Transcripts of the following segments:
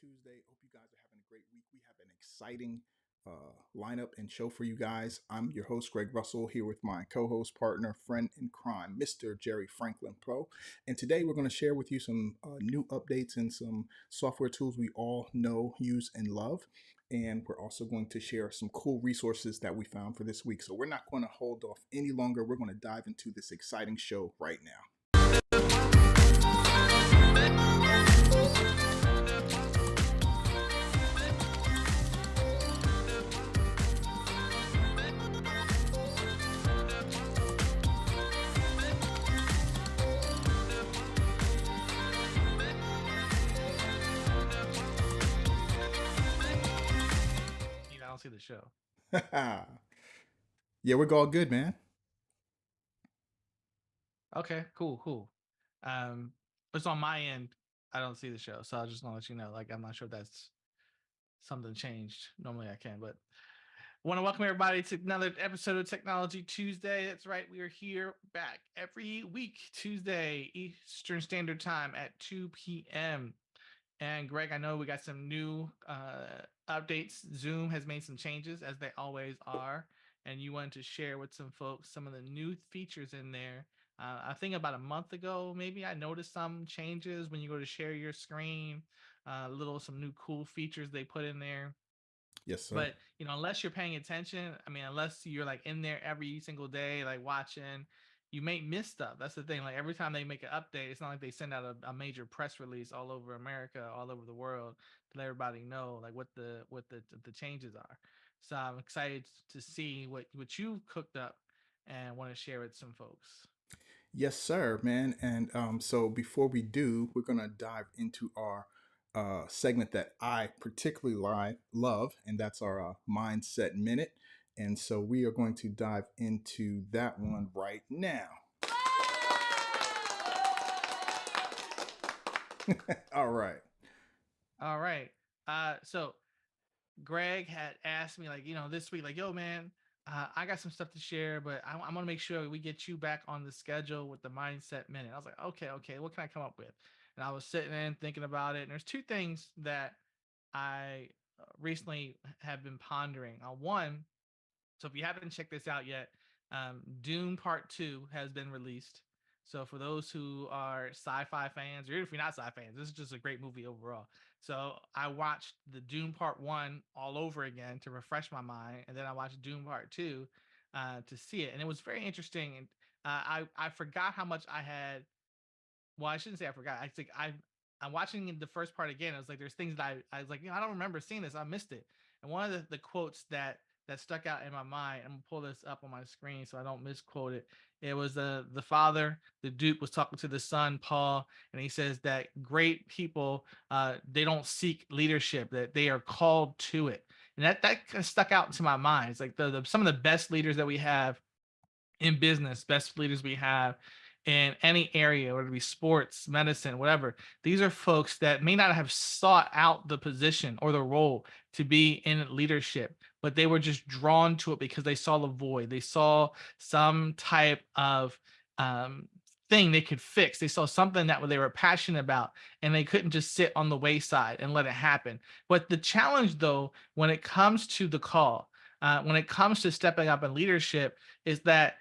Tuesday. Hope you guys are having a great week. We have an exciting lineup and show for you guys. I'm your host, Greg Russell, here with my co host, partner, friend in crime, Mr. Jerry Franklin Pro. And today we're going to share with you some new updates and some software tools we all know, use, and love. And we're also going to share some cool resources that we found for this week. So we're not going to hold off any longer. We're going to dive into this exciting show right now. I don't see the show. Yeah, we're all good, man. Okay, cool. It's on my end. I don't see the show, so I just want to let you know. Like, I'm not sure if that's something changed. Normally I can, but I want to welcome everybody to another episode of Technology Tuesday. That's right, we are here back every week, Tuesday, Eastern Standard Time at 2 p.m. And Greg, I know we got some new updates. Zoom has made some changes, as they always are. And you wanted to share with some folks some of the new features in there. I think about a month ago, maybe I noticed some changes when you go to share your screen, some new cool features they put in there. Yes, sir. But unless you're paying attention, I mean, unless you're like in there every single day, like watching, you may miss stuff. That's the thing. Like every time they make an update, it's not like they send out a major press release all over America, all over the world to let everybody know like what the changes are. So I'm excited to see what you cooked up and want to share with some folks. Yes, sir, man. And so before we do, we're going to dive into our segment that I particularly love, and that's our Mindset Minute. And so we are going to dive into that one right now. All right. All right. So Greg had asked me, like, this week, like, yo, man, I got some stuff to share, but I'm going to make sure we get you back on the schedule with the Mindset Minute. I was like, okay, what can I come up with? And I was sitting in thinking about it. And there's two things that I recently have been pondering. One, so if you haven't checked this out yet, Dune Part 2 has been released. So for those who are sci-fi fans, or even if you're not sci-fi fans, this is just a great movie overall. So I watched the Dune Part 1 all over again to refresh my mind, and then I watched Dune Part 2 to see it, and it was very interesting. And I forgot how much I had. Well, I shouldn't say I forgot. I think I'm watching the first part again. I was like, there's things that I was like, I don't remember seeing this. I missed it. And one of the quotes that stuck out in my mind, I'm gonna pull this up on my screen so I don't misquote it. It was the father, the Duke, was talking to the son, Paul, and he says that great people, they don't seek leadership, that they are called to it. And that kind of stuck out into my mind. It's like some of the best leaders that we have in business, best leaders we have in any area, whether it be sports, medicine, whatever. These are folks that may not have sought out the position or the role to be in leadership, but they were just drawn to it because they saw the void. They saw some type of um, thing they could fix. They saw something that they were passionate about, and they couldn't just sit on the wayside and let it happen. But the challenge, though, when it comes to the call, when it comes to stepping up in leadership, is that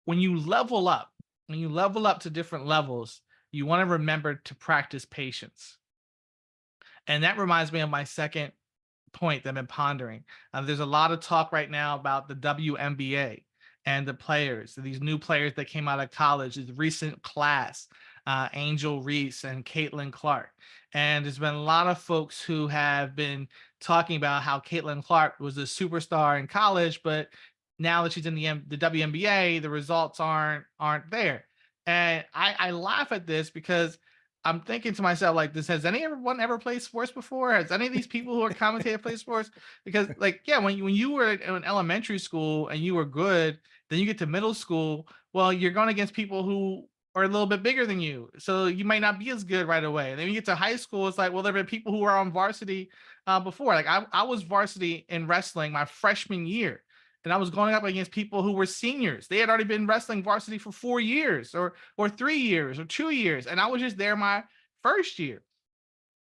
when you level up, to different levels, you want to remember to practice patience. And that reminds me of my second point that I've been pondering. There's a lot of talk right now about the WNBA and the players, these new players that came out of college, this recent class, Angel Reese and Caitlin Clark. And there's been a lot of folks who have been talking about how Caitlin Clark was a superstar in college, but now that she's in the WNBA, the results aren't there. And I laugh at this because I'm thinking to myself, like, this, has anyone ever played sports before? Has any of these people who are commentators played sports? Because, like, yeah, when you were in elementary school and you were good, then you get to middle school. Well, you're going against people who are a little bit bigger than you, so you might not be as good right away. And then you get to high school, it's like, well, there have been people who are on varsity before. Like, I was varsity in wrestling my freshman year, and I was going up against people who were seniors. They had already been wrestling varsity for 4 years or 3 years or 2 years, and I was just there my first year.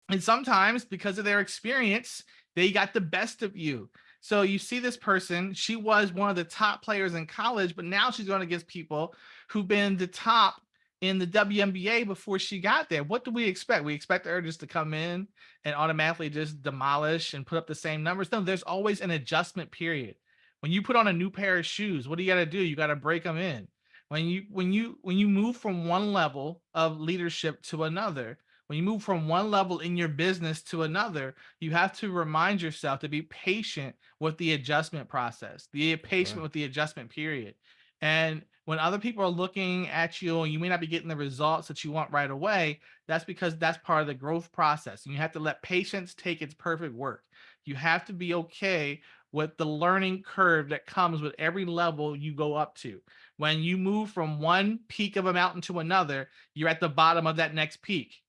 And sometimes because of their experience, they got the best of you. So you see this person, she was one of the top players in college, but now she's going against people who've been the top in the WNBA before she got there. What do we expect? We expect her just to come in and automatically just demolish and put up the same numbers. No, there's always an adjustment period. When you put on a new pair of shoes, what do you got to do? You got to break them in. When you move from one level of leadership to another, when you move from one level in your business to another, you have to remind yourself to be patient with the adjustment process, be That's patient right. with the adjustment period. And when other people are looking at you and you may not be getting the results that you want right away, that's because that's part of the growth process. And you have to let patience take its perfect work. You have to be okay with the learning curve that comes with every level you go up to. When you move from one peak of a mountain to another, you're at the bottom of that next peak,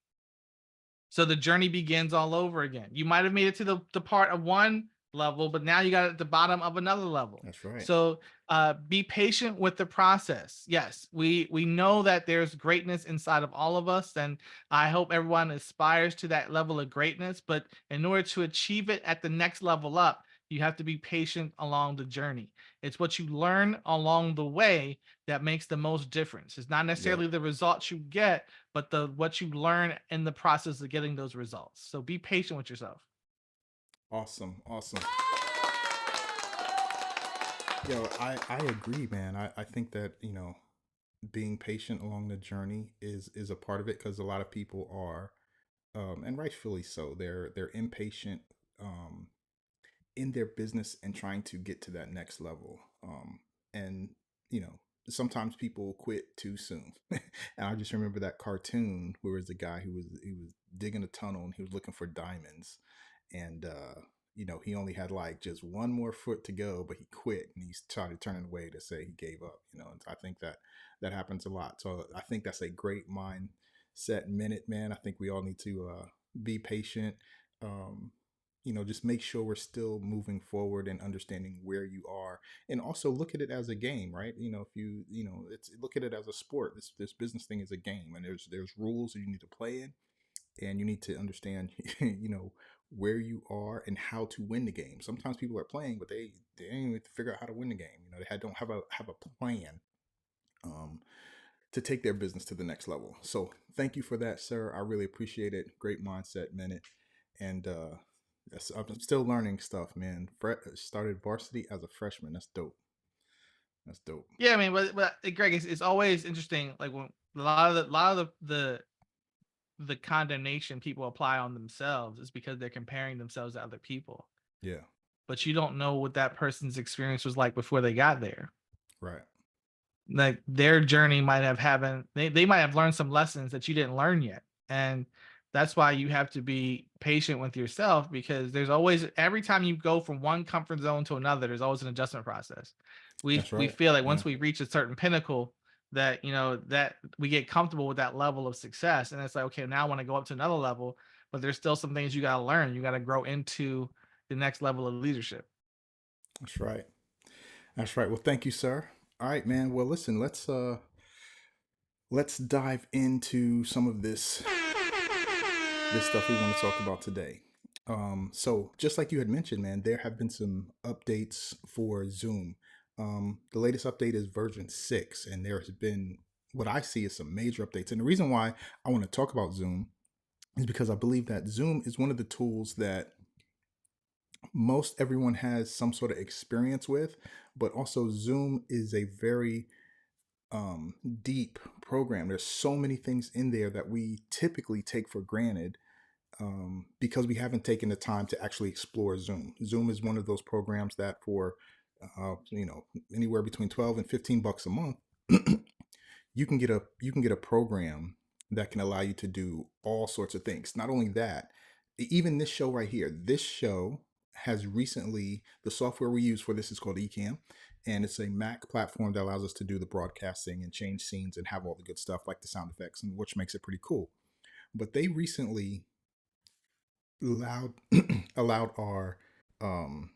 so the journey begins all over again. You might have made it to the part of one level, but now you got at the bottom of another level. That's right. So be patient with the process. Yes, we know that there's greatness inside of all of us, and I hope everyone aspires to that level of greatness. But in order to achieve it at the next level up, you have to be patient along the journey. It's what you learn along the way that makes the most difference. It's not Yep. necessarily the results you get, but the what you learn in the process of getting those results. So be patient with yourself. Awesome. Awesome. Yo, I agree, man. I think that, being patient along the journey is a part of it because a lot of people are, and rightfully so. They're impatient um, in their business and trying to get to that next level. And you know, sometimes people quit too soon. And I just remember that cartoon where was a guy who was digging a tunnel and he was looking for diamonds, and he only had like just one more foot to go, but he quit and he started turning away to say he gave up. And I think that happens a lot. So I think that's a great mindset minute, man. I think we all need to be patient. Um, just make sure we're still moving forward and understanding where you are, and also look at it as a game, right? If it's look at it as a sport. This business thing is a game, and there's rules that you need to play in, and you need to understand, where you are and how to win the game. Sometimes people are playing, but they ain't even figure out how to win the game. They don't have a plan. Um, to take their business to the next level. So thank you for that, sir. I really appreciate it. Great mindset minute. And I'm still learning stuff, man. Started varsity as a freshman. That's dope. That's dope. Yeah, I mean, but Greg, it's always interesting. Like when a lot of the condemnation people apply on themselves is because they're comparing themselves to other people. Yeah. But you don't know what that person's experience was like before they got there. Right. Like their journey might have haven't they might have learned some lessons that you didn't learn yet. And that's why you have to be patient with yourself, because there's always, every time you go from one comfort zone to another, there's always an adjustment process. That's We right. feel like Yeah. once we reach a certain pinnacle, that that we get comfortable with that level of success, and it's like, okay, now I want to go up to another level, but there's still some things you got to learn. You got to grow into the next level of leadership. That's right. That's right. Well, thank you, sir. All right, man. Well, listen, let's dive into some of this stuff we want to talk about today. So just like you had mentioned, man, there have been some updates for Zoom. The latest update is version 6, and there has been what I see is some major updates. And the reason why I want to talk about Zoom is because I believe that Zoom is one of the tools that most everyone has some sort of experience with, but also Zoom is a very deep program. There's so many things in there that we typically take for granted, because we haven't taken the time to actually explore Zoom. Zoom is one of those programs that for anywhere between 12 and $15 a month, you can get a program that can allow you to do all sorts of things. Not only that, even this show right here, this show has recently, the software we use for this is called Ecamm, and it's a Mac platform that allows us to do the broadcasting and change scenes and have all the good stuff like the sound effects, and which makes it pretty cool. But they recently allowed allowed our um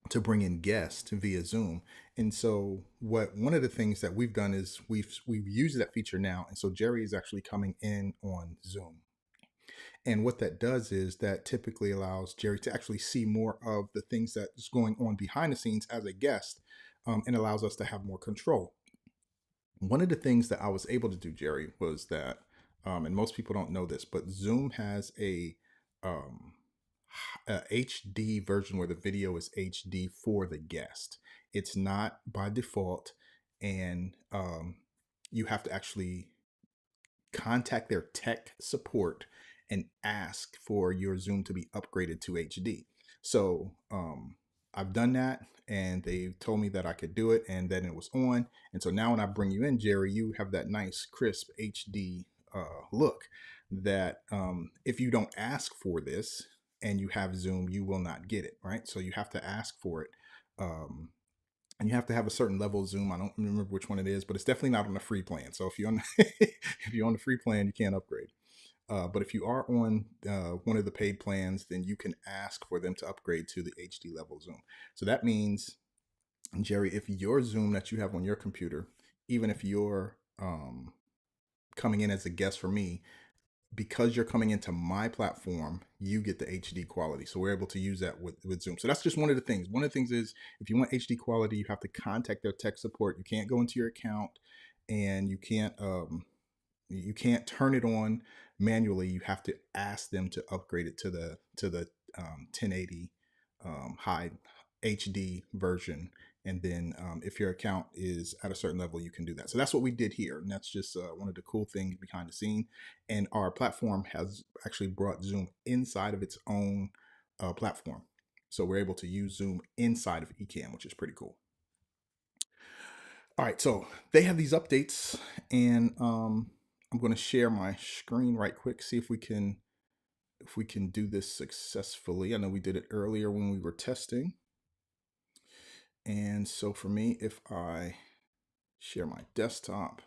to bring in guests via Zoom. And so what one of the things that we've done is we've used that feature now. And so Jerry is actually coming in on Zoom. And what that does is that typically allows Jerry to actually see more of the things that is going on behind the scenes as a guest, and allows us to have more control. One of the things that I was able to do, Jerry, was that, and most people don't know this, but Zoom has um, a HD version where the video is HD for the guest. It's not by default, and you have to actually contact their tech support and ask for your Zoom to be upgraded to HD. So I've done that, and they told me that I could do it, and then it was on. And so now when I bring you in, Jerry, you have that nice, crisp HD look that if you don't ask for this and you have Zoom, you will not get it, right? So you have to ask for it. Um, and you have to have a certain level of Zoom. I don't remember which one it is, but it's definitely not on the free plan. So if you're on if you're on the free plan, you can't upgrade. But if you are on one of the paid plans, then you can ask for them to upgrade to the HD level Zoom. So that means, Jerry, if your Zoom that you have on your computer, even if you're coming in as a guest for me, because you're coming into my platform, you get the HD quality. So we're able to use that with Zoom. So that's just one of the things. One of the things is if you want HD quality, you have to contact their tech support. You can't go into your account, and you can't turn it on manually. You have to ask them to upgrade it to the 1080 high HD version. And then if your account is at a certain level, you can do that. So that's what we did here, and that's just one of the cool things behind the scene. And our platform has actually brought Zoom inside of its own platform, so we're able to use Zoom inside of Ecamm, which is pretty cool. All right, so they have these updates, and I'm going to share my screen right quick, see if we can do this successfully. I know we did it earlier when we were testing. And so for me, if I share my desktop,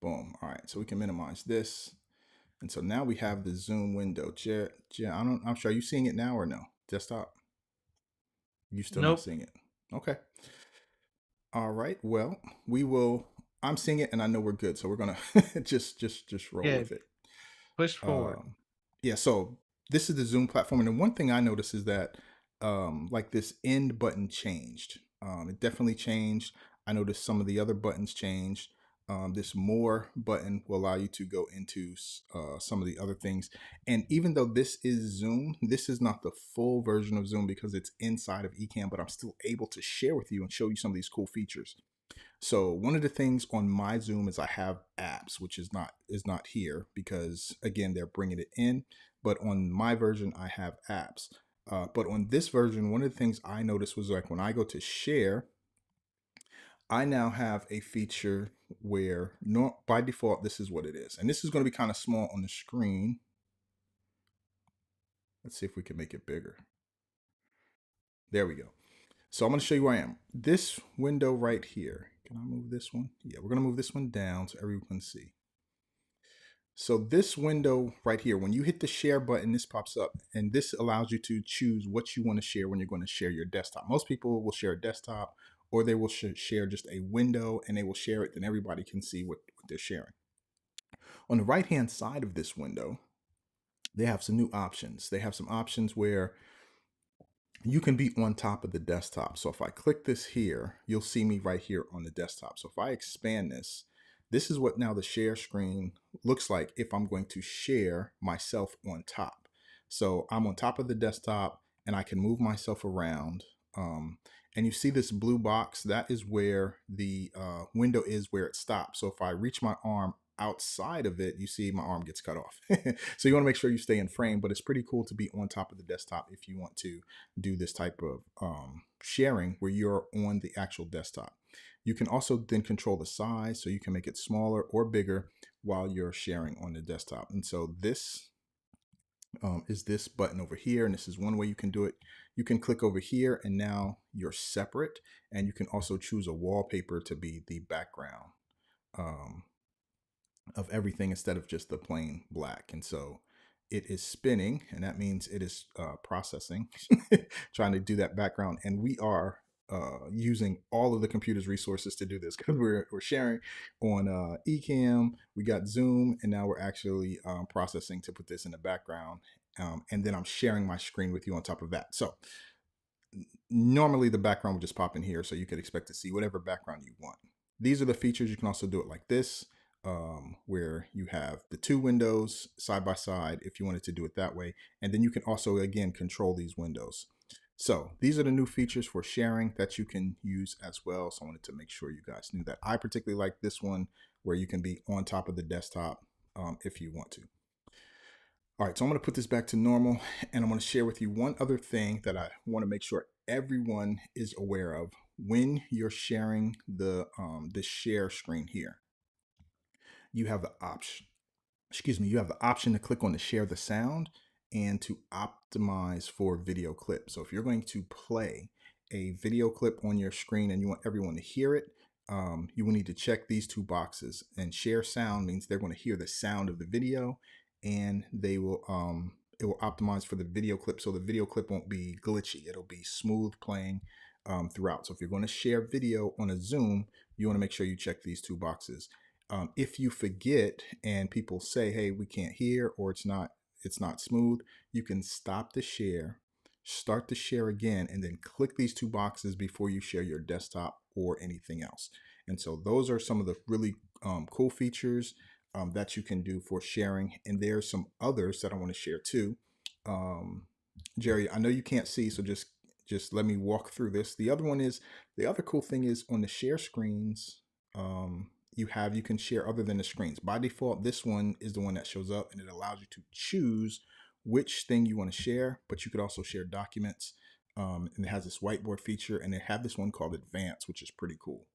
boom. All right, so we can minimize this. And so now we have the Zoom window. I'm sure, are you seeing it now or no? Desktop? You still not Nope. seeing it? Okay. All right. Well, we will. I'm seeing it, and I know we're good. So we're gonna just roll Yeah. with it. Push forward. Um, yeah, so this is the Zoom platform, and the one thing I noticed is that like this end button changed. It definitely changed. I noticed some of the other buttons changed. This more button will allow you to go into some of the other things. And even though this is Zoom, this is not the full version of Zoom because it's inside of Ecamm, but I'm still able to share with you and show you some of these cool features. So one of the things on my Zoom is I have apps, which is not here because again they're bringing it in. But on my version, I have apps. But on this version, one of the things I noticed was like when I go to share, I now have a feature where by default this is what it is, and this is going to be kind of small on the screen. Let's see if we can make it bigger. There we go. So I'm going to show you where I am. This window right here. Can I move this one? Yeah, we're going to move this one down so everyone can see. So this window right here, when you hit the share button, this pops up, and this allows you to choose what you want to share when you're going to share your desktop. Most people will share a desktop, or they will share just a window, and they will share it, then everybody can see what they're sharing. On the right-hand side of this window, they have some new options. They have some options where you can be on top of the desktop. So if I click this here, you'll see me right here on the desktop. So if I expand this, this is what now the share screen looks like if I'm going to share myself on top. So I'm on top of the desktop and I can move myself around. And you see this blue box, that is where the window is where it stops. So if I reach my arm outside of it, you see my arm gets cut off. So you want to make sure you stay in frame, but it's pretty cool to be on top of the desktop if you want to do this type of sharing where you're on the actual desktop. You can also then control the size, so you can make it smaller or bigger while you're sharing on the desktop. And so this is this button over here, and this is one way you can do it. You can click over here and now you're separate, and you can also choose a wallpaper to be the background um, of everything instead of just the plain black. And so it is spinning, and that means it is processing, trying to do that background. And we are using all of the computer's resources to do this because we're sharing on Ecamm, we got Zoom, and now we're actually processing to put this in the background. And then I'm sharing my screen with you on top of that. So normally the background would just pop in here, so you could expect to see whatever background you want. These are the features. You can also do it like this, where you have the two windows side by side if you wanted to do it that way. And then you can also, again, control these windows. So these are the new features for sharing that you can use as well. So I wanted to make sure you guys knew that. I particularly like this one where you can be on top of the desktop if you want to. All right, so I'm going to put this back to normal, and I'm going to share with you one other thing that I want to make sure everyone is aware of when you're sharing the share screen here. You have the option, you have the option to click on the share the sound and to optimize for video clip. So if you're going to play a video clip on your screen and you want everyone to hear it, you will need to check these two boxes. And share sound means they're going to hear the sound of the video, and they will it will optimize for the video clip, so the video clip won't be glitchy. It'll be smooth playing throughout. So if you're going to share video on a Zoom, you want to make sure you check these two boxes. If you forget and people say, hey, we can't hear, or it's not smooth, you can stop the share, start the share again, and then click these two boxes before you share your desktop or anything else. And so those are some of the really cool features that you can do for sharing. And there's some others that I want to share too. Jerry, I know you can't see, so just let me walk through this. The other cool thing is on the share screens, you can share other than the screens. By default, this one is the one that shows up, and it allows you to choose which thing you want to share, but you could also share documents. And it has this whiteboard feature, and they have this one called Advanced, which is pretty cool.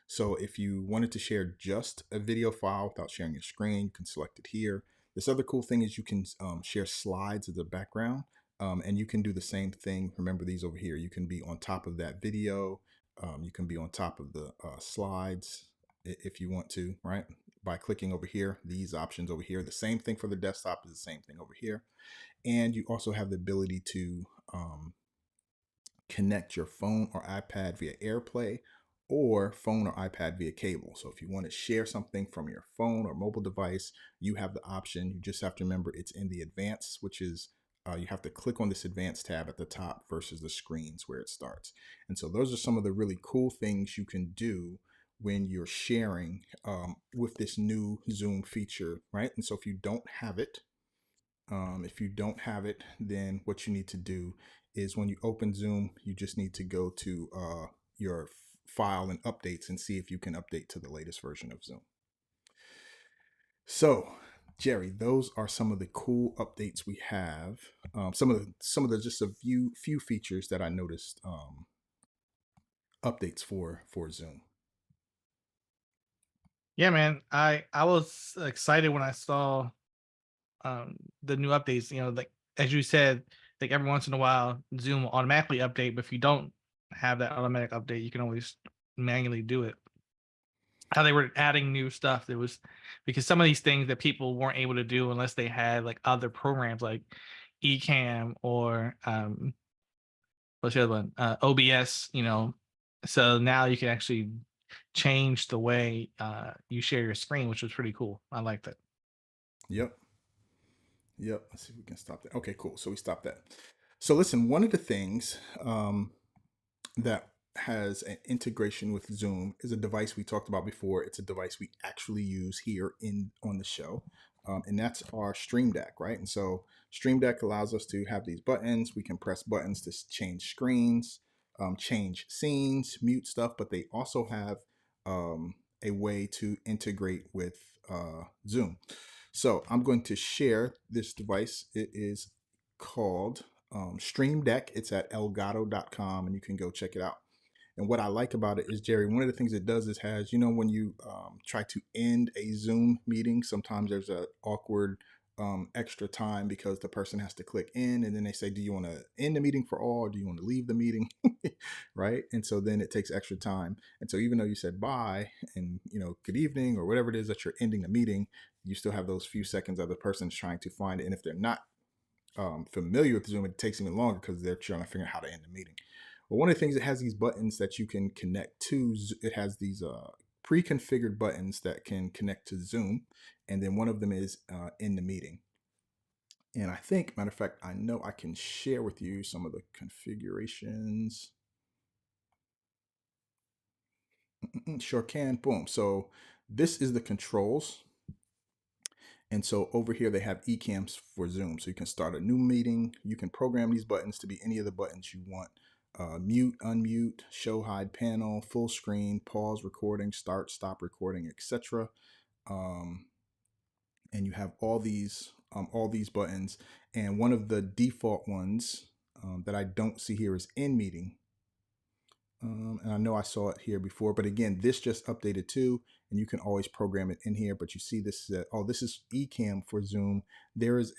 So if you wanted to share just a video file without sharing your screen, you can select it here. This other cool thing is you can share slides as a background, and you can do the same thing. Remember these over here. You can be on top of that video. You can be on top of the slides if you want to, right? By clicking over here, these options over here. The same thing for the desktop is the same thing over here. And you also have the ability to connect your phone or iPad via AirPlay, or phone or iPad via cable. So if you want to share something from your phone or mobile device, you have the option. You just have to remember it's in the advanced, which is you have to click on this advanced tab at the top versus the screens where it starts. And so those are some of the really cool things you can do when you're sharing with this new Zoom feature, right? And so if you don't have it, then what you need to do is when you open Zoom, you just need to go to your file and updates and see if you can update to the latest version of Zoom. So, Jerry, those are some of the cool updates we have. Some of the just a few features that I noticed updates for Zoom. Yeah, man. I was excited when I saw the new updates. Like as you said, like every once in a while, Zoom will automatically update, but if you don't have that automatic update, you can always manually do it. How they were adding new stuff. There was because some of these things that people weren't able to do unless they had like other programs like Ecamm or what's the other one? OBS, So now you can actually change the way you share your screen, which was pretty cool. I liked it. Yep. Yep. Let's see if we can stop that. Okay, cool. So we stopped that. So listen, one of the things that has an integration with Zoom is a device we talked about before. It's a device we actually use here on the show, and that's our Stream Deck, right? And so Stream Deck allows us to have these buttons. We can press buttons to change screens, change scenes, mute stuff, but they also have a way to integrate with Zoom. So I'm going to share this device. It is called Stream Deck. It's at elgato.com, and you can go check it out. And what I like about it is, Jerry, one of the things it does is has, when you try to end a Zoom meeting, sometimes there's an awkward extra time because the person has to click in and then they say, do you want to end the meeting for all, or do you want to leave the meeting? Right. And so then it takes extra time. And so even though you said bye and, good evening or whatever it is that you're ending the meeting, you still have those few seconds of the person's trying to find it. And if they're not familiar with Zoom, it takes even longer because they're trying to figure out how to end the meeting. Well, one of the things, it has these buttons that you can connect to. It has these pre-configured buttons that can connect to Zoom, and then one of them is in the meeting. And I think, matter of fact, I know I can share with you some of the configurations. Sure can. Boom. So this is the controls. And so over here, they have eCams for Zoom. So you can start a new meeting. You can program these buttons to be any of the buttons you want. Mute, unmute, show, hide panel, full screen, pause recording, start, stop recording, etc. And you have all these buttons. And one of the default ones that I don't see here is in meeting. And I know I saw it here before, but again, this just updated too, and you can always program it in here. But you see this, this is eCam for Zoom. There is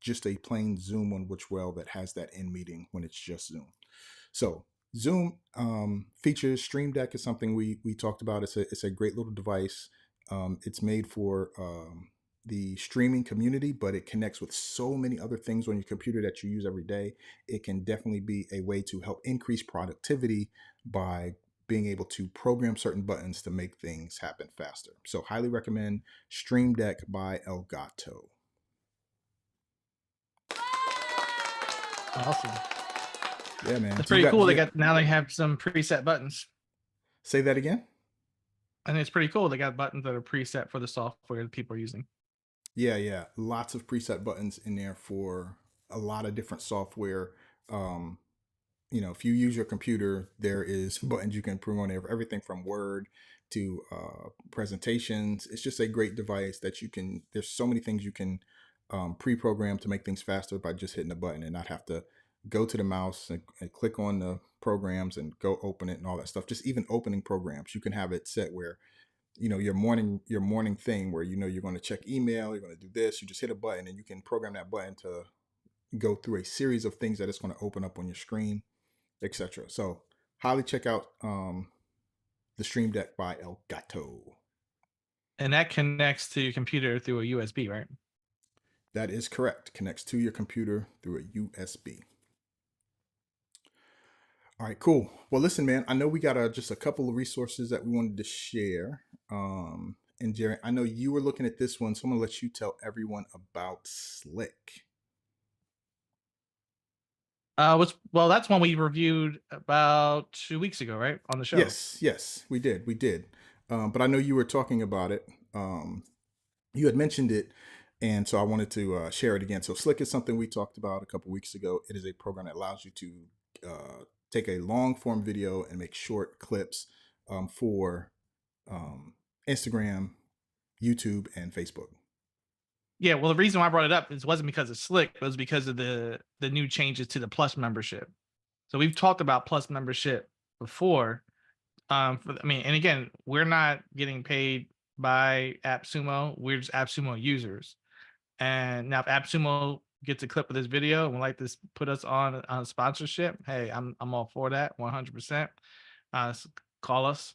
just a plain Zoom one, which that has that in meeting when it's just Zoom. So Zoom features Stream Deck is something we talked about. It's a great little device. It's made for the streaming community, but it connects with so many other things on your computer that you use every day. It can definitely be a way to help increase productivity by being able to program certain buttons to make things happen faster. So highly recommend Stream Deck by Elgato. Awesome. Yeah, man. It's pretty cool. They have some preset buttons. Say that again. And it's pretty cool. They got buttons that are preset for the software that people are using. Yeah. Lots of preset buttons in there for a lot of different software. If you use your computer, there is buttons you can put on there for everything from Word to presentations. It's just a great device that there's so many things you can pre-program to make things faster by just hitting a button and not have to go to the mouse and click on the programs and go open it and all that stuff. Just even opening programs, you can have it set where your morning thing where you're going to check email, you're going to do this, you just hit a button and you can program that button to go through a series of things that it's going to open up on your screen, etc. So highly check out the Stream Deck by Elgato. And that connects to your computer through a USB, right? That is correct. Connects to your computer through a USB. All right, cool. Well, listen, man, I know we got just a couple of resources that we wanted to share. And Jerry, I know you were looking at this one, so I'm going to let you tell everyone about Slick. That's one we reviewed about 2 weeks ago, right, on the show. Yes, we did. But I know you were talking about it. You had mentioned it, and so I wanted to share it again. So Slick is something we talked about a couple weeks ago. It is a program that allows you to take a long form video and make short clips for Instagram, YouTube, and Facebook. Yeah, well, the reason why I brought it up wasn't because of Slick, but it was because of the new changes to the Plus membership. So we've talked about Plus membership before. And again, we're not getting paid by AppSumo. We're just AppSumo users. And now if AppSumo gets a clip of this video and would like to put us on a sponsorship, hey, I'm all for that, 100%. Call us.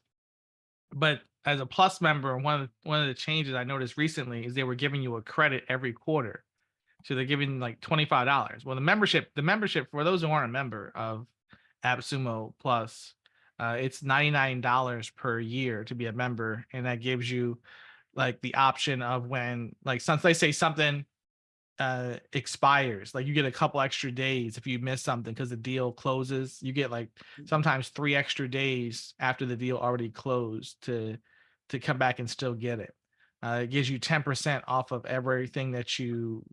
But as a Plus member, one of the changes I noticed recently is they were giving you a credit every quarter. So they're giving like $25. Well, the membership for those who aren't a member of AppSumo Plus, it's $99 per year to be a member, and that gives you like the option of when, like, they say something expires, like you get a couple extra days if you miss something because the deal closes. You get like sometimes 3 extra days after the deal already closed to come back and still get it. It gives you 10% off of everything that you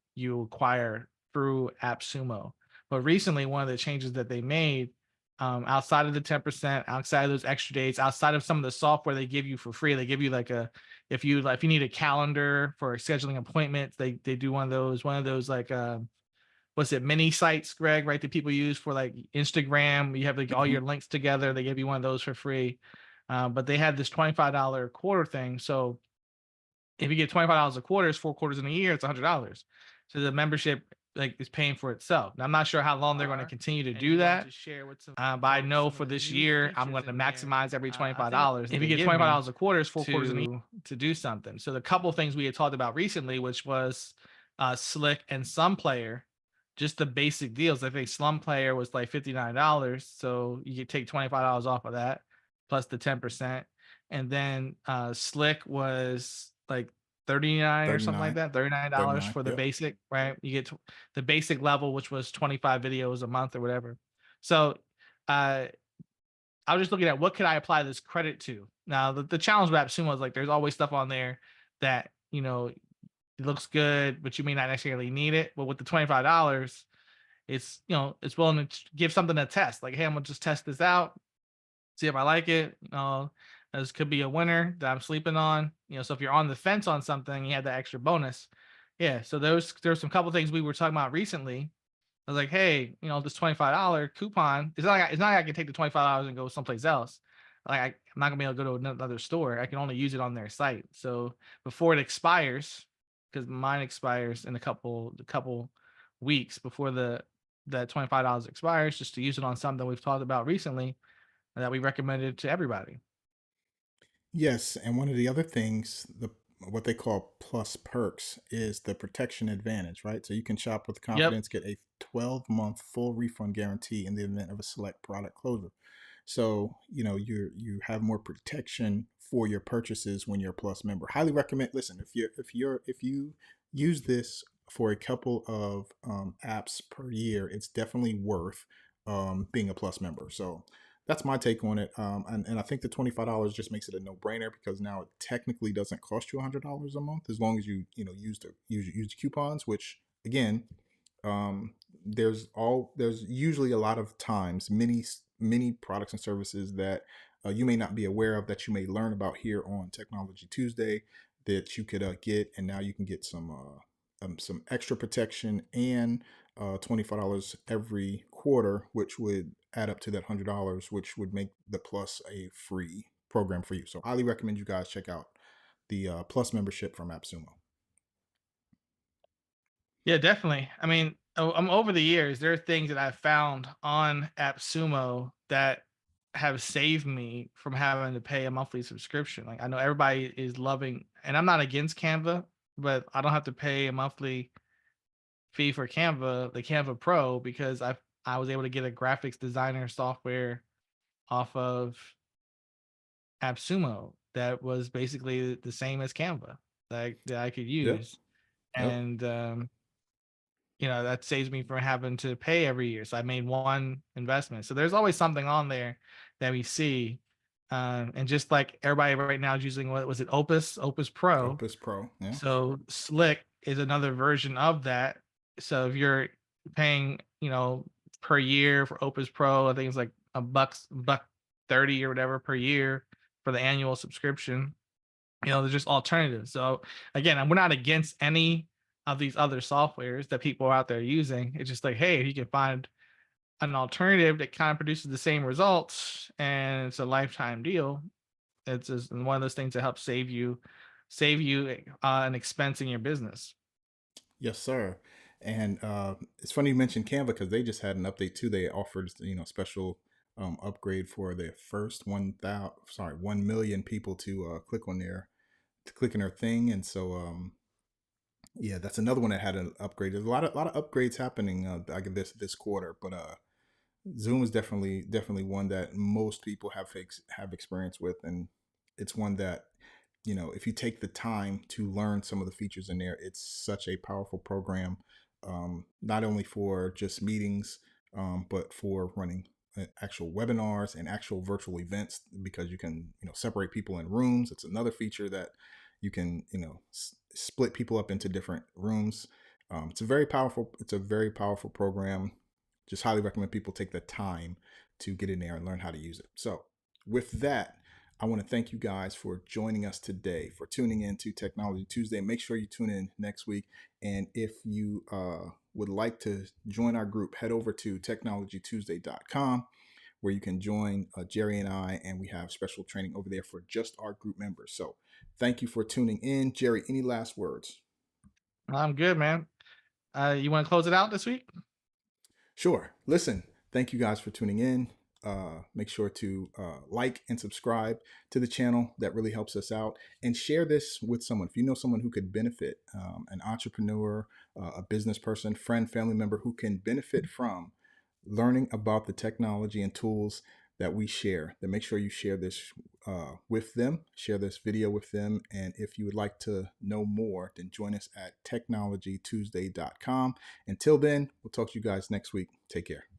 acquire through AppSumo. But recently, one of the changes that they made, outside of the 10%, outside of those extra days, outside of some of the software they give you for free, they give you like if you need a calendar for scheduling appointments, they do one of those like what's it, mini sites, Greg, right, that people use for like Instagram. You have like all your links together. They give you one of those for free. But they had this $25 quarter thing. So if you get $25 a quarter, it's 4 quarters in a year, it's $100. So the membership like is paying for itself. Now, I'm not sure how long they're going to continue to do that. But I know for this year, I'm going to maximize every $25. If you get $25 a quarter, it's 4 quarters in a year to do something. So the couple things we had talked about recently, which was Slick and Some Player, just the basic deals. I think Slum Player was like $59, so you could take $25 off of that plus the 10%. And then Slick was like 39 or something like 39, that, $39 39. for the Yep. basic, right? You get the basic level, which was 25 videos a month or whatever. So uh I was just looking at what could I apply this credit to. Now the challenge with AppSumo is like there's always stuff on there that it looks good, but you may not necessarily need it. But with the $25, it's it's willing to give something a test. Like, hey, I'm gonna just test this out, see if I like it. This could be a winner that I'm sleeping on. So if you're on the fence on something, you have that extra bonus. Yeah. So there's some couple things we were talking about recently. I was like, hey, this $25 coupon. It's not like I can take the $25 and go someplace else. Like I'm not gonna be able to go to another store. I can only use it on their site. So before it expires, because mine expires in a couple weeks before the that $25 expires, just to use it on something we've talked about recently that we recommended to everybody. Yes, and one of the other things, the what they call plus perks, is the protection advantage, right? So you can shop with Yep. confidence, get a 12-month full refund guarantee in the event of a select product closure. So you have more protection for your purchases when you're a plus member. Highly recommend. Listen, if you use this for a couple of apps per year, it's definitely worth being a plus member. So that's my take on it. And I think the $25 just makes it a no brainer because now it technically doesn't cost you $100 a month as long as you use the coupons. Which again, there's usually a lot of times many products and services that you may not be aware of that you may learn about here on Technology Tuesday that you could get, and now you can get some extra protection and $25 every quarter, which would add up to that $100, which would make the Plus a free program for you. So, highly recommend you guys check out the Plus membership from AppSumo. Yeah, definitely. I mean, over the years, there are things that I've found on AppSumo that have saved me from having to pay a monthly subscription. Like I know everybody is loving, and I'm not against Canva, but I don't have to pay a monthly fee for Canva, the Canva Pro, because I was able to get a graphics designer software off of AppSumo that was basically the same as Canva that I could Yep. use, Yep. and that saves me from having to pay every year. So I made one investment. So there's always something on there that we see. And just like everybody right now is using, what was it, Opus Pro. Opus Pro. Yeah. So Slick is another version of that. So if you're paying, per year for Opus Pro, I think it's like buck 30 or whatever per year for the annual subscription. There's just alternatives. So again, we're not against any of these other softwares that people are out there using. It's just like, hey, if you can find an alternative that kind of produces the same results and it's a lifetime deal, it's just one of those things that helps save you an expense in your business. Yes, sir. And it's funny you mentioned Canva because they just had an update too. They offered special upgrade for their first 1 million people to click on their thing, and so yeah, that's another one that had an upgrade. There's a lot of upgrades happening. I guess this quarter, but Zoom is definitely one that most people have experience with, and it's one that if you take the time to learn some of the features in there, it's such a powerful program. Not only for just meetings, but for running actual webinars and actual virtual events because you can separate people in rooms. It's another feature that you can split people up into different rooms. It's a very powerful program. Just highly recommend people take the time to get in there and learn how to use it. So with that, I want to thank you guys for joining us today, for tuning in to Technology Tuesday. Make sure you tune in next week. And if you would like to join our group, head over to technologytuesday.com where you can join Jerry and I, and we have special training over there for just our group members. So thank you for tuning in. Jerry, any last words? I'm good, man. You want to close it out this week? Sure. Listen, thank you guys for tuning in. make sure to like and subscribe to the channel. That really helps us out. And share this with someone. If you know someone who could benefit, an entrepreneur, a business person, friend, family member who can benefit from learning about the technology and tools that we share, then make sure you share this with them, share this video with them. And if you would like to know more, then join us at technologytuesday.com. Until then, we'll talk to you guys next week. Take care.